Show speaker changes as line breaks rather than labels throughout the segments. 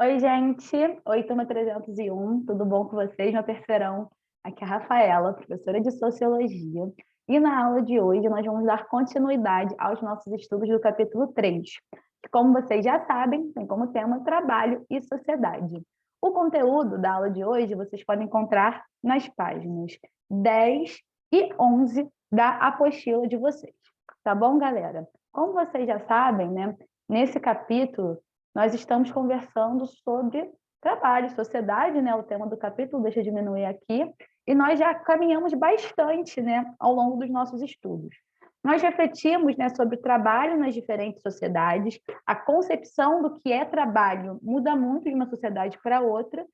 Oi, gente. Oi, turma 301. Tudo bom com vocês? Meu terceirão. Aqui é a Rafaela, professora de Sociologia. E na aula de hoje nós vamos dar continuidade aos nossos estudos do capítulo 3, que, como vocês já sabem, tem como tema trabalho e sociedade. O conteúdo da aula de hoje vocês podem encontrar nas páginas 10 e 11 da apostila de vocês. Tá bom, galera? Como vocês já sabem, né, nesse capítulo nós estamos conversando sobre trabalho, sociedade, né? O tema do capítulo, deixa eu diminuir aqui, e nós já caminhamos bastante, né, ao longo dos nossos estudos. Nós refletimos, né, sobre o trabalho nas diferentes sociedades, a concepção do que é trabalho muda muito de uma sociedade para outra,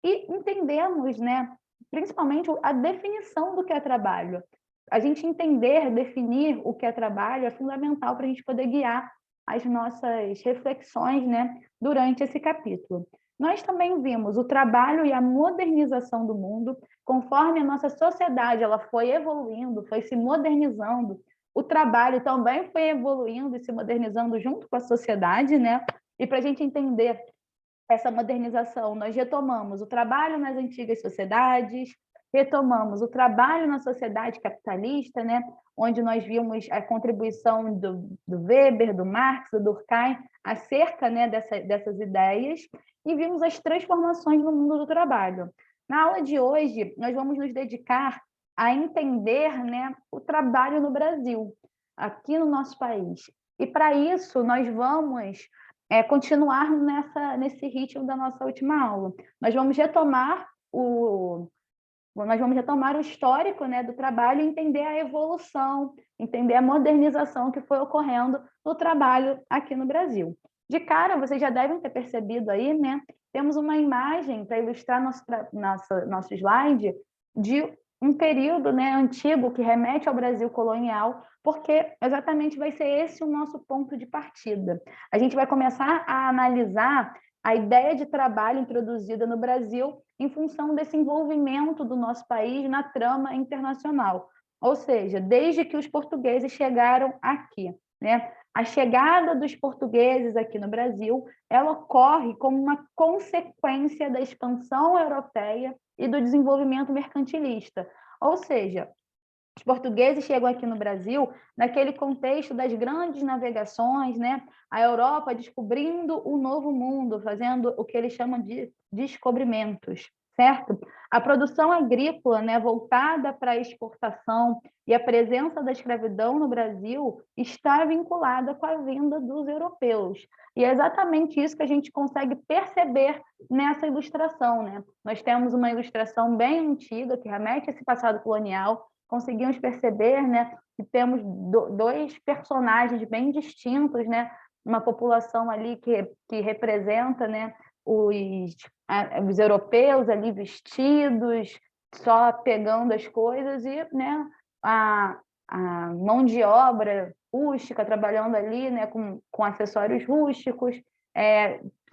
e entendemos, né, principalmente a definição do que é trabalho. A gente entender, definir o que é trabalho é fundamental para a gente poder guiar as nossas reflexões, né, durante esse capítulo. Nós também vimos o trabalho e a modernização do mundo, conforme a nossa sociedade ela foi evoluindo, foi se modernizando, o trabalho também foi evoluindo e se modernizando junto com a sociedade, né? E para a gente entender essa modernização, nós retomamos o trabalho nas antigas sociedades, retomamos o trabalho na sociedade capitalista, né, onde nós vimos a contribuição do Weber, do Marx, do Durkheim, acerca, né, dessas ideias, e vimos as transformações no mundo do trabalho. Na aula de hoje, nós vamos nos dedicar a entender, né, o trabalho no Brasil, aqui no nosso país. E, para isso, nós vamos continuar nesse ritmo da nossa última aula. Nós vamos retomar o histórico, né, do trabalho e entender a evolução, entender a modernização que foi ocorrendo no trabalho aqui no Brasil. De cara, vocês já devem ter percebido aí, né? Temos uma imagem para ilustrar nosso slide de um período, né, antigo que remete ao Brasil colonial, porque exatamente vai ser esse o nosso ponto de partida. A gente vai começar a analisar a ideia de trabalho introduzida no Brasil em função desse envolvimento do nosso país na trama internacional. Ou seja, desde que os portugueses chegaram aqui, né? A chegada dos portugueses aqui no Brasil, ela ocorre como uma consequência da expansão europeia e do desenvolvimento mercantilista. Ou seja, os portugueses chegam aqui no Brasil naquele contexto das grandes navegações, né? A Europa descobrindo o novo mundo, fazendo o que eles chamam de descobrimentos, certo? A produção agrícola, né, voltada para a exportação e a presença da escravidão no Brasil está vinculada com a vinda dos europeus. E é exatamente isso que a gente consegue perceber nessa ilustração, né? Nós temos uma ilustração bem antiga que remete a esse passado colonial. Conseguimos perceber, né, que temos dois personagens bem distintos, né, uma população ali que representa, né, os europeus ali vestidos, só pegando as coisas, e, né, a mão de obra rústica trabalhando ali, né, com acessórios rústicos,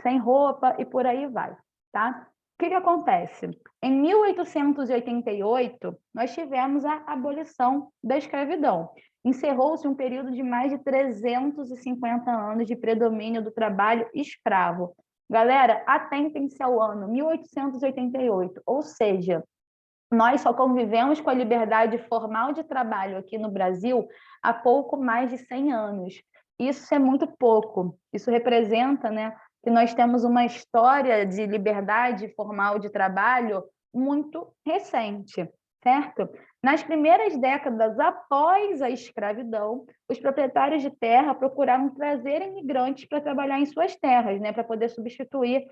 sem roupa e por aí vai, tá? O que acontece? Em 1888, nós tivemos a abolição da escravidão. Encerrou-se um período de mais de 350 anos de predomínio do trabalho escravo. Galera, atentem-se ao ano 1888, ou seja, nós só convivemos com a liberdade formal de trabalho aqui no Brasil há pouco mais de 100 anos. Isso é muito pouco. Isso representa, né, que nós temos uma história de liberdade formal de trabalho muito recente, certo? Nas primeiras décadas após a escravidão, os proprietários de terra procuraram trazer imigrantes para trabalhar em suas terras, né, para poder substituir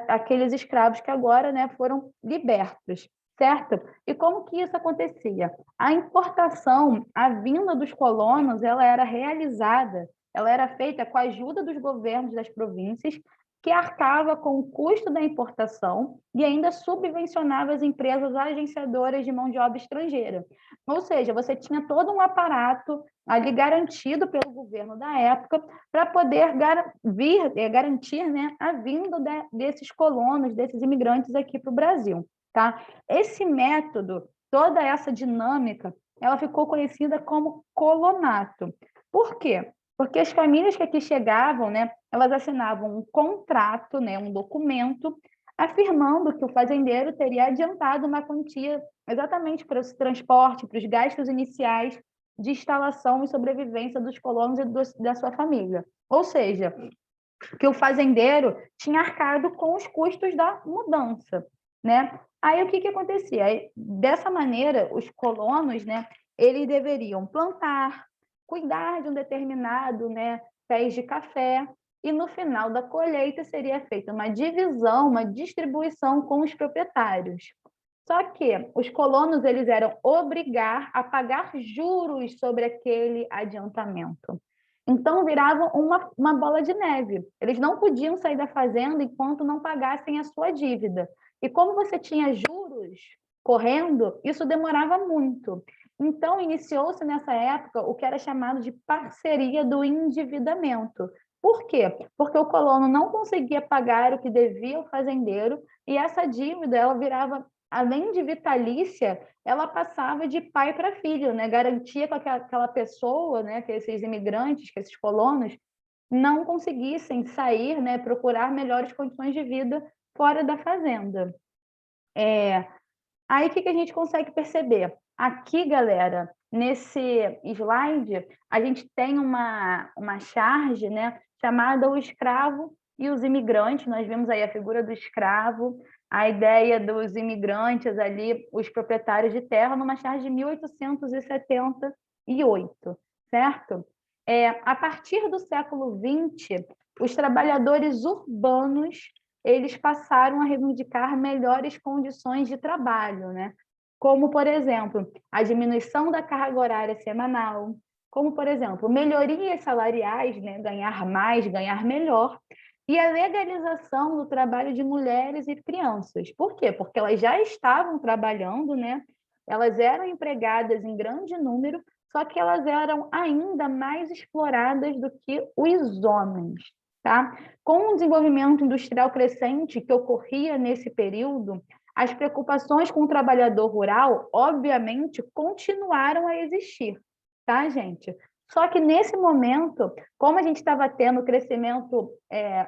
aqueles escravos que agora, né, foram libertos, certo? E como que isso acontecia? A importação, a vinda dos colonos, ela era realizada, ela era feita com a ajuda dos governos das províncias, que arcava com o custo da importação e ainda subvencionava as empresas agenciadoras de mão de obra estrangeira. Ou seja, você tinha todo um aparato ali garantido pelo governo da época para poder garantir, né, a vinda desses colonos, desses imigrantes aqui para o Brasil. Tá? Esse método, toda essa dinâmica, ela ficou conhecida como colonato. Por quê? Porque as famílias que aqui chegavam, né, elas assinavam um contrato, né, um documento, afirmando que o fazendeiro teria adiantado uma quantia exatamente para o transporte, para os gastos iniciais de instalação e sobrevivência dos colonos e da sua família. Ou seja, que o fazendeiro tinha arcado com os custos da mudança, né? Aí o que acontecia? Aí, dessa maneira, os colonos, né, eles deveriam plantar, cuidar de um determinado, né, pés de café, e no final da colheita seria feita uma divisão, uma distribuição com os proprietários. Só que os colonos eles eram obrigados a pagar juros sobre aquele adiantamento. Então, virava uma bola de neve. Eles não podiam sair da fazenda enquanto não pagassem a sua dívida. E como você tinha juros correndo, isso demorava muito. Então, iniciou-se nessa época o que era chamado de parceria do endividamento. Por quê? Porque o colono não conseguia pagar o que devia ao fazendeiro e essa dívida ela virava, além de vitalícia, ela passava de pai para filho, né? Garantia que aquela pessoa, né, que esses imigrantes, que esses colonos, não conseguissem sair, né, procurar melhores condições de vida fora da fazenda. Aí o que a gente consegue perceber? Aqui, galera, nesse slide, a gente tem uma charge, né, chamada O Escravo e os Imigrantes. Nós vimos aí a figura do escravo, a ideia dos imigrantes ali, os proprietários de terra, numa charge de 1878, certo? A partir do século XX, os trabalhadores urbanos eles passaram a reivindicar melhores condições de trabalho, né? Como, por exemplo, a diminuição da carga horária semanal, como, por exemplo, melhorias salariais, né? Ganhar mais, ganhar melhor, e a legalização do trabalho de mulheres e crianças. Por quê? Porque elas já estavam trabalhando, né? Elas eram empregadas em grande número, só que elas eram ainda mais exploradas do que os homens. Tá? Com o desenvolvimento industrial crescente que ocorria nesse período, as preocupações com o trabalhador rural, obviamente, continuaram a existir, tá, gente? Só que nesse momento, como a gente estava tendo o crescimento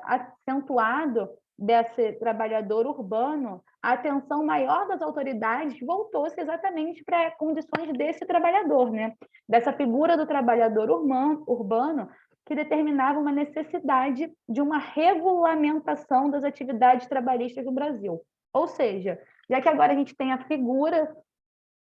acentuado desse trabalhador urbano, a atenção maior das autoridades voltou-se exatamente para condições desse trabalhador, né? Dessa figura do trabalhador urbano que determinava uma necessidade de uma regulamentação das atividades trabalhistas no Brasil. Ou seja, já que agora a gente tem a figura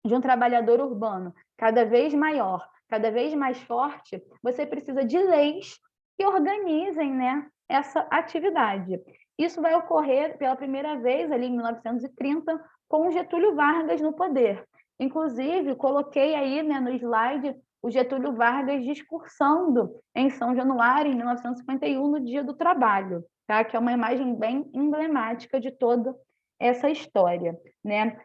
de um trabalhador urbano cada vez maior, cada vez mais forte, você precisa de leis que organizem, né, essa atividade. Isso vai ocorrer pela primeira vez ali em 1930 com Getúlio Vargas no poder. Inclusive, coloquei aí, né, no slide o Getúlio Vargas discursando em São Januário, em 1951, no Dia do Trabalho, tá? Que é uma imagem bem emblemática de toda essa história, né?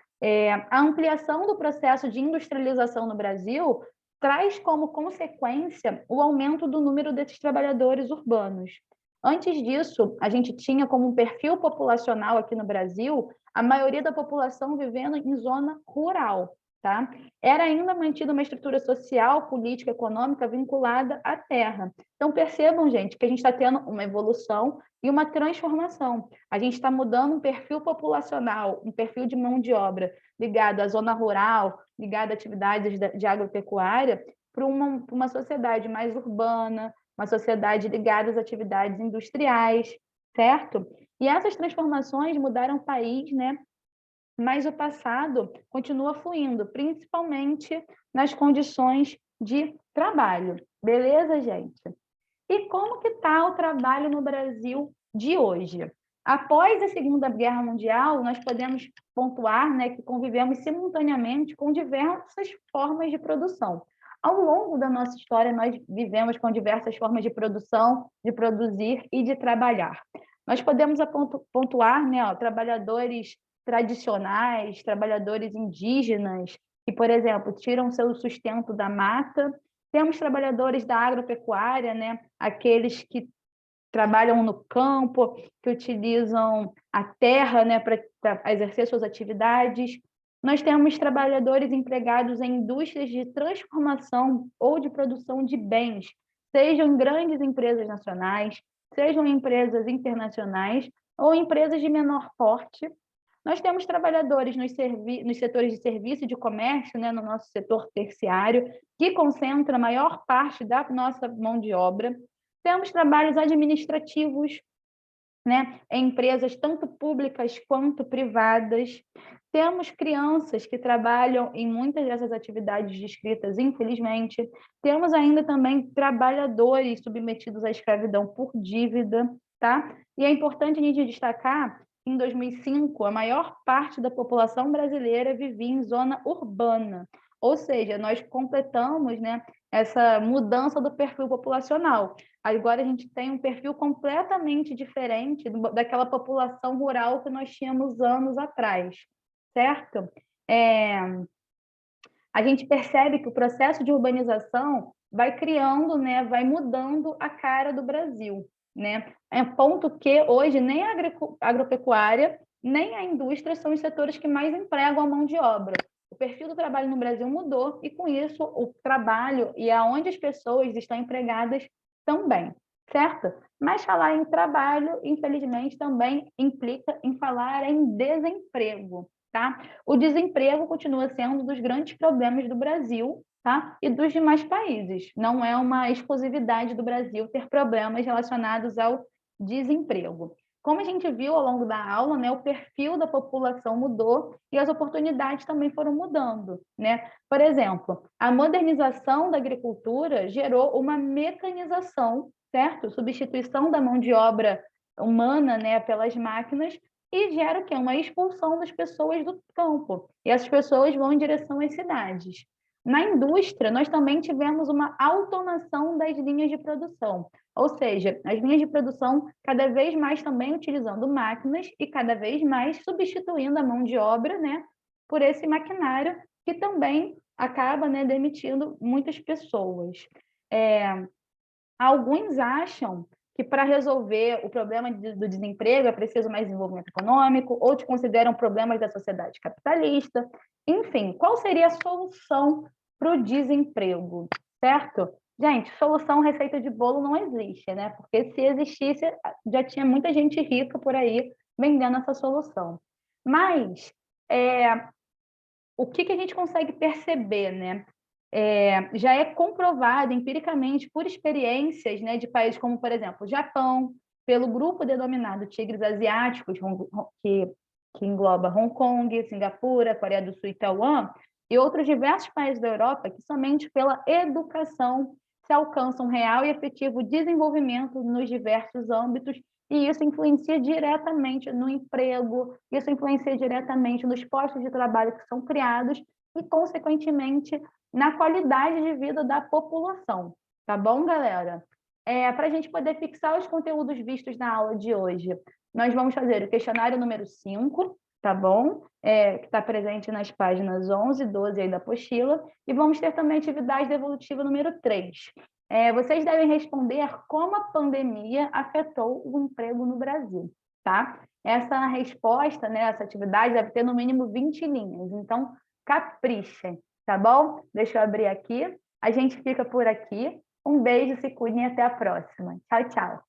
A ampliação do processo de industrialização no Brasil traz como consequência o aumento do número desses trabalhadores urbanos. Antes disso, a gente tinha como um perfil populacional aqui no Brasil a maioria da população vivendo em zona rural. Tá? Era ainda mantida uma estrutura social, política, econômica vinculada à terra. Então, percebam, gente, que a gente está tendo uma evolução e uma transformação. A gente está mudando um perfil populacional, um perfil de mão de obra ligado à zona rural, ligado a atividades de agropecuária, para uma sociedade mais urbana, uma sociedade ligada às atividades industriais, certo? E essas transformações mudaram o país, né? Mas o passado continua fluindo, principalmente nas condições de trabalho. Beleza, gente? E como que está o trabalho no Brasil de hoje? Após a Segunda Guerra Mundial, nós podemos pontuar, né, que convivemos simultaneamente com diversas formas de produção. Ao longo da nossa história, nós vivemos com diversas formas de produção, de produzir e de trabalhar. Nós podemos pontuar, né, trabalhadores tradicionais, trabalhadores indígenas, que, por exemplo, tiram seu sustento da mata. Temos trabalhadores da agropecuária, né, aqueles que trabalham no campo, que utilizam a terra, né, para exercer suas atividades. Nós temos trabalhadores empregados em indústrias de transformação ou de produção de bens, sejam em grandes empresas nacionais, sejam em empresas internacionais ou empresas de menor porte. Nós temos trabalhadores nos setores de serviço e de comércio, né, no nosso setor terciário, que concentra a maior parte da nossa mão de obra. Temos trabalhos administrativos, né, em empresas tanto públicas quanto privadas. Temos crianças que trabalham em muitas dessas atividades descritas, infelizmente. Temos ainda também trabalhadores submetidos à escravidão por dívida, tá? E é importante a gente destacar que em 2005 a maior parte da população brasileira vivia em zona urbana, ou seja, nós completamos, né, essa mudança do perfil populacional. Agora a gente tem um perfil completamente diferente daquela população rural que nós tínhamos anos atrás, certo? A gente percebe que o processo de urbanização vai criando, né, vai mudando a cara do Brasil, né? É ponto que hoje nem a agropecuária, nem a indústria são os setores que mais empregam a mão de obra. O perfil do trabalho no Brasil mudou e, com isso, o trabalho e aonde as pessoas estão empregadas também, certo? Mas falar em trabalho, infelizmente, também implica em falar em desemprego, tá? O desemprego continua sendo um dos grandes problemas do Brasil, tá? E dos demais países. Não é uma exclusividade do Brasil ter problemas relacionados ao desemprego. Como a gente viu ao longo da aula, né, o perfil da população mudou e as oportunidades também foram mudando, né? Por exemplo, a modernização da agricultura gerou uma mecanização, certo? Substituição da mão de obra humana, né, pelas máquinas, e gera o quê? Uma expulsão das pessoas do campo. E essas pessoas vão em direção às cidades. Na indústria, nós também tivemos uma automação das linhas de produção, ou seja, as linhas de produção cada vez mais também utilizando máquinas e cada vez mais substituindo a mão de obra, né, por esse maquinário que também acaba, né, demitindo muitas pessoas. Alguns acham que para resolver o problema do desemprego é preciso mais desenvolvimento econômico, outros consideram problemas da sociedade capitalista. Enfim, qual seria a solução para o desemprego, certo? Gente, solução receita de bolo não existe, né? Porque se existisse, já tinha muita gente rica por aí vendendo essa solução. Mas o que a gente consegue perceber, né? Já é comprovado empiricamente por experiências, né, de países como, por exemplo, o Japão, pelo grupo denominado Tigres Asiáticos, que engloba Hong Kong, Singapura, Coreia do Sul e Taiwan, e outros diversos países da Europa, que somente pela educação se alcança um real e efetivo desenvolvimento nos diversos âmbitos, e isso influencia diretamente no emprego, isso influencia diretamente nos postos de trabalho que são criados e, consequentemente, na qualidade de vida da população. Tá bom, galera? Para a gente poder fixar os conteúdos vistos na aula de hoje, nós vamos fazer o questionário número 5, tá bom? Que está presente nas páginas 11 e 12 aí da apostila, e vamos ter também a atividade devolutiva número 3. Vocês devem responder como a pandemia afetou o emprego no Brasil, tá? Essa resposta, né, essa atividade deve ter no mínimo 20 linhas, então caprichem, tá bom? Deixa eu abrir aqui. A gente fica por aqui. Um beijo, se cuidem e até a próxima. Tchau, tchau.